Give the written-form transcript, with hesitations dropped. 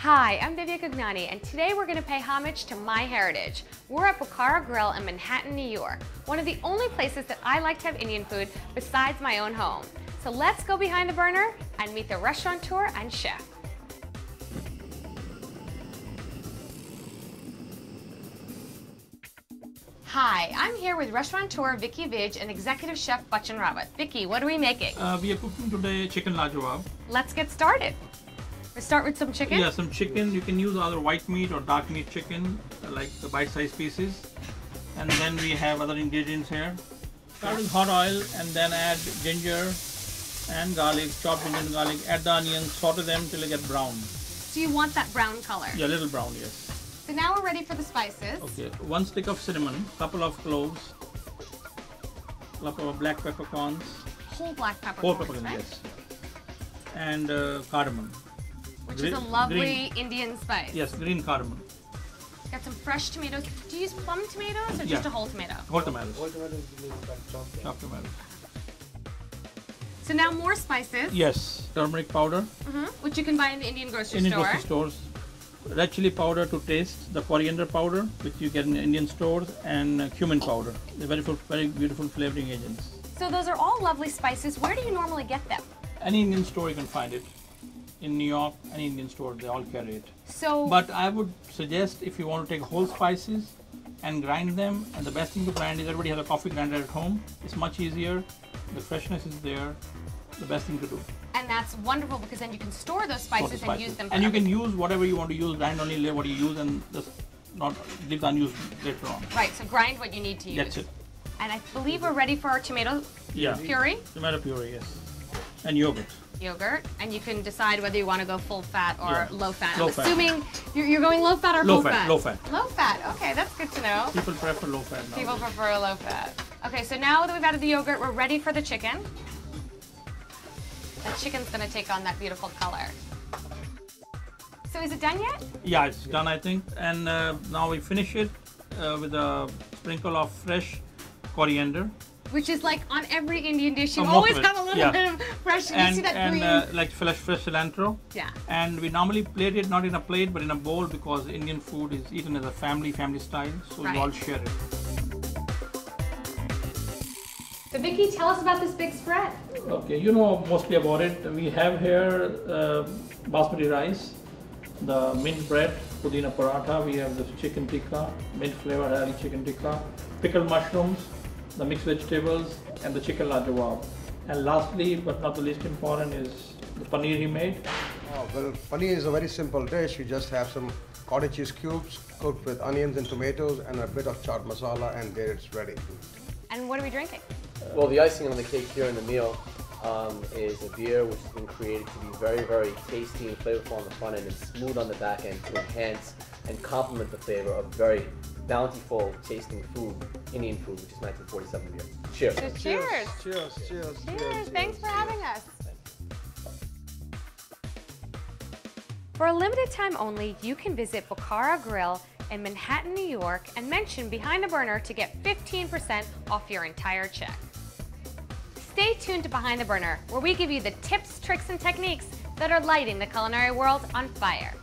Hi, I'm Vicky, and today we're going to pay homage to my heritage. We're at Bukhara Grill in Manhattan, New York, one of the only places that I like to have Indian food besides my own home. So let's go behind the burner and meet the restaurateur and chef. Hi, I'm here with restaurateur Vicky and executive chef Bachan. Vicky, what are we making? We are cooking today chicken Lajawab. Let's get started. We start with some chicken? Yeah, some chicken. You can use either white meat or dark meat chicken, like the bite-sized pieces. And then we have other ingredients here. Start with hot oil and then add ginger and garlic, chopped ginger and garlic. Add the onions, saute them till they get brown. So you want that brown color? Yeah, a little brown, yes. So now we're ready for the spices. Okay, 1 stick of cinnamon, couple of cloves, couple of black peppercorns. Whole black peppercorns, Whole peppercorns, right? yes. And cardamom. Which is a lovely Indian spice. Yes, green cardamom. Got some fresh tomatoes. Do you use plum tomatoes or just a whole tomato? Whole tomatoes. Chopped tomatoes. So now more spices. Yes, turmeric powder. Which you can buy in the Indian grocery Indian store. grocery stores. Red chili powder to taste, the coriander powder, which you get in Indian stores, and cumin powder. They're very beautiful flavoring agents. So those are all lovely spices. Where do you normally get them? Any Indian store you can find it. In New York, any Indian store, they all carry it. So, but I would suggest if you want to take whole spices and grind them, and the best thing to grind is everybody has a coffee grinder at home. It's much easier. The freshness is there. The best thing to do. And that's wonderful because then you can store those spices and use them. And you can use whatever you want to use. Grind only what you use and just not leave the unused later on. Right. So grind what you need to use. That's it. And I believe we're ready for our tomato puree. Tomato puree, yes. And yogurt. Yogurt, and you can decide whether you want to go full fat or low fat. Low I'm fat. assuming you're going low fat or low full fat. Low fat. Low fat. Okay, that's good to know. People prefer low fat now. People prefer low fat. Okay, so now that we've added the yogurt, we're ready for the chicken. The chicken's going to take on that beautiful color. So is it done yet? Yeah, it's done, I think. And now we finish it with a sprinkle of fresh coriander. Which is like on every Indian dish. You always got a little bit of fresh. You see that green? Like fresh cilantro. Yeah. And we normally plate it not in a plate but in a bowl because Indian food is eaten as a family style. So we all share it. So Vicky, tell us about this big spread. Okay, you know mostly about it. We have here basmati rice, the mint bread, pudina paratha. We have this chicken tikka, mint flavored Hari chicken tikka, pickled mushrooms, the mixed vegetables, and the chicken Lajawab. And lastly, but not the least important, is the paneer he made. Oh, well, paneer is a very simple dish. You just have some cottage cheese cubes cooked with onions and tomatoes and a bit of chaat masala, and there it's ready. And what are we drinking? Well, the icing on the cake here in the meal is a beer which has been created to be very, very tasty and flavorful on the front end and smooth on the back end to enhance and complement the flavor of very bountiful tasting food, Indian food, which is 1947 beer. Cheers. So cheers. Cheers. Thanks for having us. For a limited time only, you can visit Bukhara Grill in Manhattan, New York, and mention Behind the Burner to get 15% off your entire check. Stay tuned to Behind the Burner, where we give you the tips, tricks, and techniques that are lighting the culinary world on fire.